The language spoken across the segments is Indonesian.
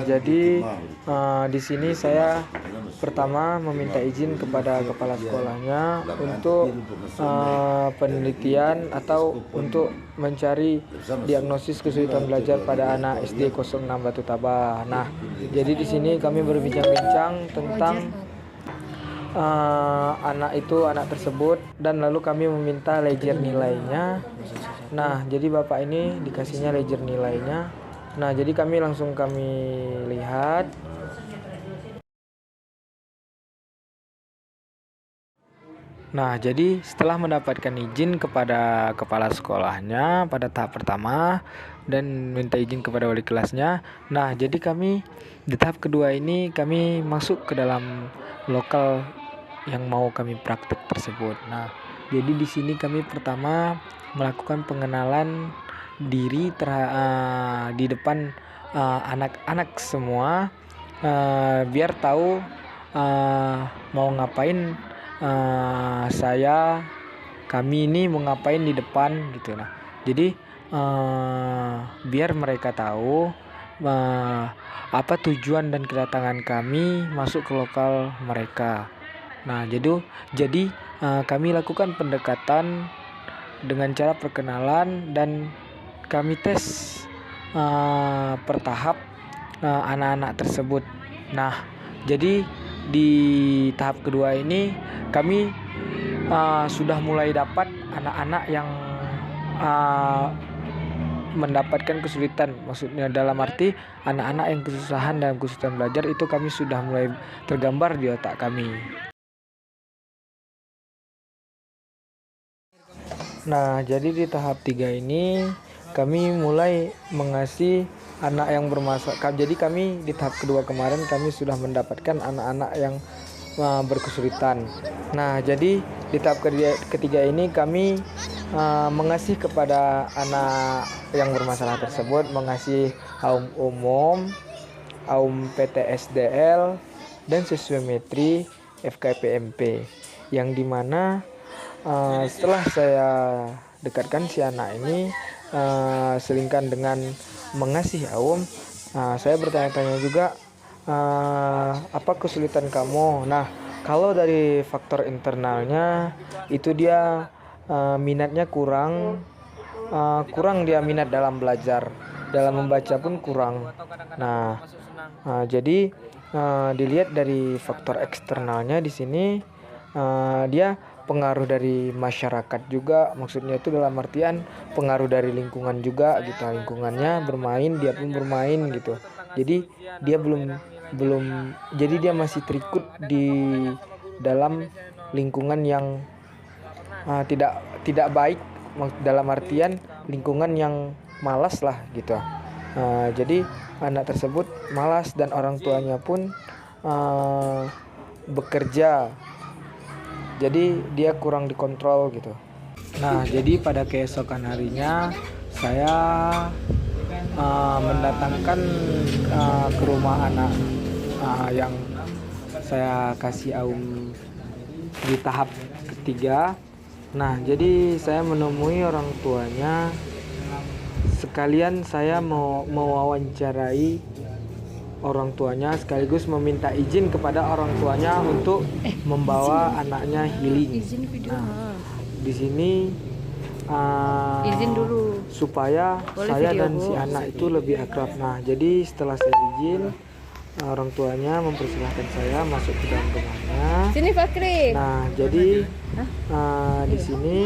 jadi di sini saya pertama meminta izin kepada kepala sekolahnya untuk penelitian atau untuk mencari diagnosis kesulitan belajar pada anak SD 06 Batu Tabah. Nah, jadi di sini kami berbincang-bincang tentang anak tersebut dan lalu kami meminta ledger nilainya. Nah, jadi bapak ini dikasihnya ledger nilainya. Nah, jadi kami lihat. Nah, jadi setelah mendapatkan izin kepada kepala sekolahnya pada tahap pertama dan minta izin kepada wali kelasnya. Nah, jadi kami di tahap kedua ini kami masuk ke dalam lokal yang mau kami praktek tersebut. Nah, jadi di sini kami pertama melakukan pengenalan diri di depan anak-anak semua, biar tahu mau ngapain, kami ini mau ngapain di depan gitu. Nah, jadi biar mereka tahu apa tujuan dan kedatangan kami masuk ke lokal mereka. Nah, jadi kami lakukan pendekatan dengan cara perkenalan dan kami tes per tahap anak-anak tersebut. Nah, jadi di tahap kedua ini kami sudah mulai dapat anak-anak yang mendapatkan kesulitan, maksudnya dalam arti anak-anak yang kesusahan dalam kesulitan belajar itu kami sudah mulai tergambar di otak kami. Nah, jadi di tahap 3 ini kami mulai mengasih anak yang bermasalah. Jadi kami di tahap kedua kemarin kami sudah mendapatkan anak-anak yang berkesulitan. Nah, jadi di tahap ketiga ini kami mengasih kepada anak yang bermasalah tersebut, mengasih AUM umum, AUM PTSDL, dan siswometri FKPMP, yang dimana setelah saya dekatkan si anak ini selingkan dengan mengasih AUM, saya bertanya-tanya juga apa kesulitan kamu. Nah, kalau dari faktor internalnya itu dia minatnya kurang dia minat dalam belajar, dalam membaca pun kurang. Nah, jadi dilihat dari faktor eksternalnya di sini, dia pengaruh dari masyarakat juga, maksudnya itu dalam artian pengaruh dari lingkungan juga gitu. Lingkungannya bermain, dia pun bermain gitu. Jadi dia jadi dia masih terikut di dalam lingkungan yang tidak baik, dalam artian lingkungan yang malas lah gitu. Jadi anak tersebut malas dan orang tuanya pun bekerja, jadi dia kurang dikontrol gitu. Nah, jadi pada keesokan harinya saya mendatangkan ke rumah anak yang saya kasih AUM di tahap ketiga. Nah, jadi saya menemui orang tuanya, sekalian saya mau mewawancarai orang tuanya sekaligus meminta izin kepada orang tuanya untuk membawa anaknya healing. Nah, di sini izin dulu supaya saya dan si anak itu lebih akrab. Nah, jadi setelah saya izin, orang tuanya mempersilahkan saya masuk ke dalam rumahnya. Sini Fakri. Nah, jadi di sini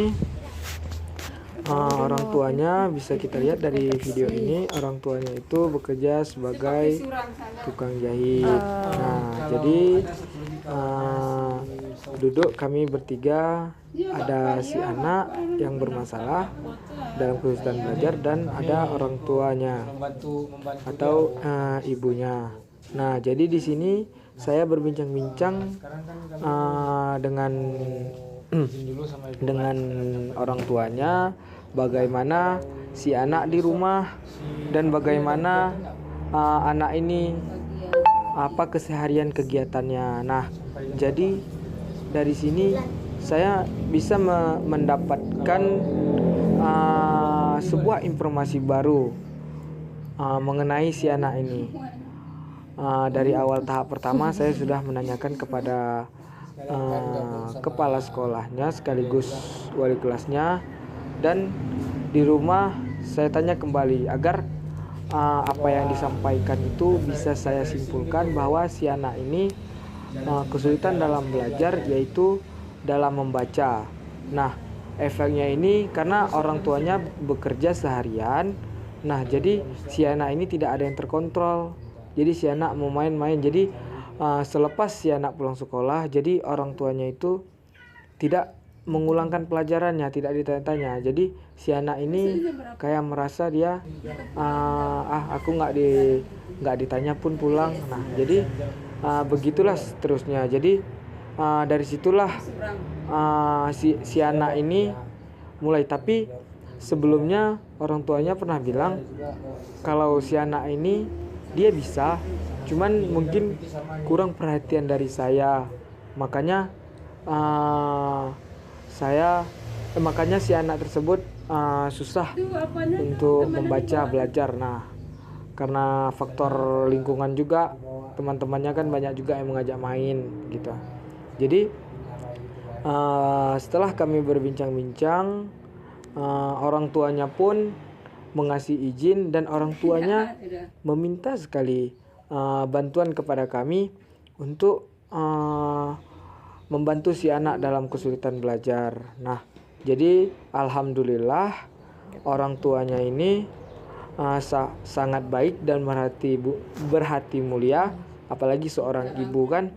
orang tuanya bisa kita lihat dari video ini, orang tuanya itu bekerja sebagai tukang jahit. Nah, jadi duduk kami bertiga, ada si anak yang bermasalah dalam kesulitan belajar dan ada orang tuanya atau ibunya. Nah, jadi di sini saya berbincang-bincang dengan orang tuanya, bagaimana si anak di rumah dan bagaimana anak ini apa keseharian kegiatannya. Nah, jadi dari sini saya bisa mendapatkan sebuah informasi baru mengenai si anak ini. dari awal tahap pertama saya sudah menanyakan kepada kepala sekolahnya sekaligus wali kelasnya, dan di rumah saya tanya kembali agar apa yang disampaikan itu bisa saya simpulkan bahwa si anak ini kesulitan dalam belajar, yaitu dalam membaca. Nah, efeknya ini karena orang tuanya bekerja seharian. Nah, jadi si anak ini tidak ada yang terkontrol. Jadi si anak mau main-main. Jadi selepas si anak pulang sekolah, jadi orang tuanya itu tidak mengulangkan pelajarannya, tidak ditanya-tanya. Jadi si anak ini kayak merasa dia aku nggak ditanya pun pulang. Nah, jadi begitulah seterusnya. Jadi dari situlah si anak ini mulai. Tapi sebelumnya orang tuanya pernah bilang kalau si anak ini dia bisa, cuman mungkin kurang perhatian dari saya. Makanya makanya si anak tersebut susah untuk membaca belajar. Nah, karena faktor lingkungan juga, teman-temannya kan banyak juga yang mengajak main gitu. Jadi setelah kami berbincang-bincang, orang tuanya pun mengasih izin, dan orang tuanya meminta sekali bantuan kepada kami untuk membantu si anak dalam kesulitan belajar. Nah, jadi alhamdulillah orang tuanya ini sangat baik dan berhati mulia, apalagi seorang ibu kan.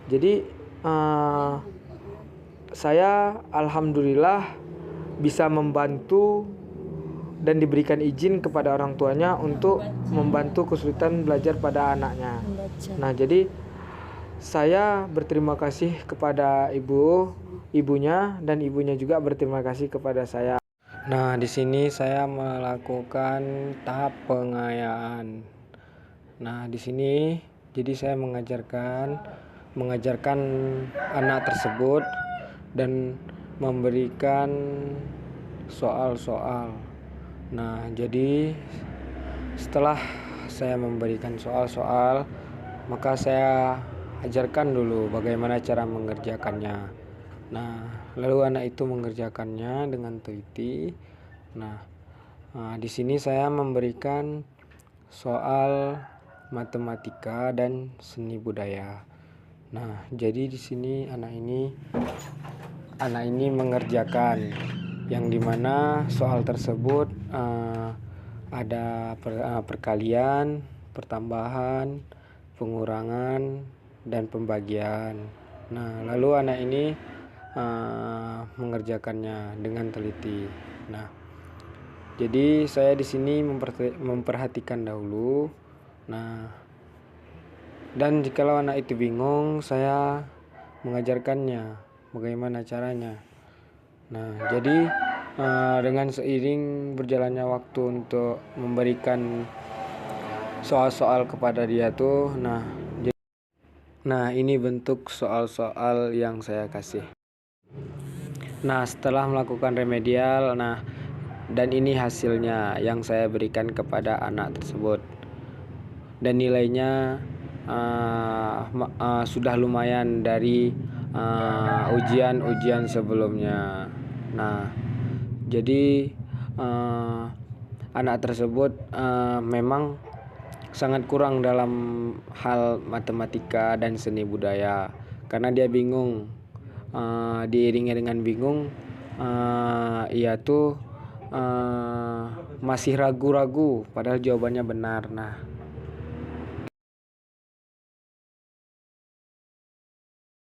Jadi saya alhamdulillah bisa membantu dan diberikan izin kepada orang tuanya untuk membantu kesulitan belajar pada anaknya. Nah, jadi saya berterima kasih kepada ibunya, dan ibunya juga berterima kasih kepada saya. Nah, di sini saya melakukan tahap pengayaan. Nah, di sini jadi saya mengajarkan anak tersebut dan memberikan soal-soal. Nah, jadi setelah saya memberikan soal-soal, maka saya ajarkan dulu bagaimana cara mengerjakannya. Nah, lalu anak itu mengerjakannya dengan teliti. Nah, di sini saya memberikan soal matematika dan seni budaya. Nah, jadi di sini anak ini mengerjakan, yang dimana soal tersebut ada perkalian, pertambahan, pengurangan, dan pembagian. Nah, lalu anak ini mengerjakannya dengan teliti. Nah, jadi saya di sini memperhatikan dahulu. Nah, dan jikalau anak itu bingung, saya mengajarkannya bagaimana caranya. Nah, jadi dengan seiring berjalannya waktu untuk memberikan soal-soal kepada dia tuh, nah ini bentuk soal-soal yang saya kasih. Nah, setelah melakukan remedial, dan ini hasilnya yang saya berikan kepada anak tersebut, dan nilainya sudah lumayan dari ujian sebelumnya. Nah, jadi anak tersebut memang sangat kurang dalam hal matematika dan seni budaya, karena dia bingung. Diiringi dengan bingung, ia tuh masih ragu-ragu padahal jawabannya benar. Nah,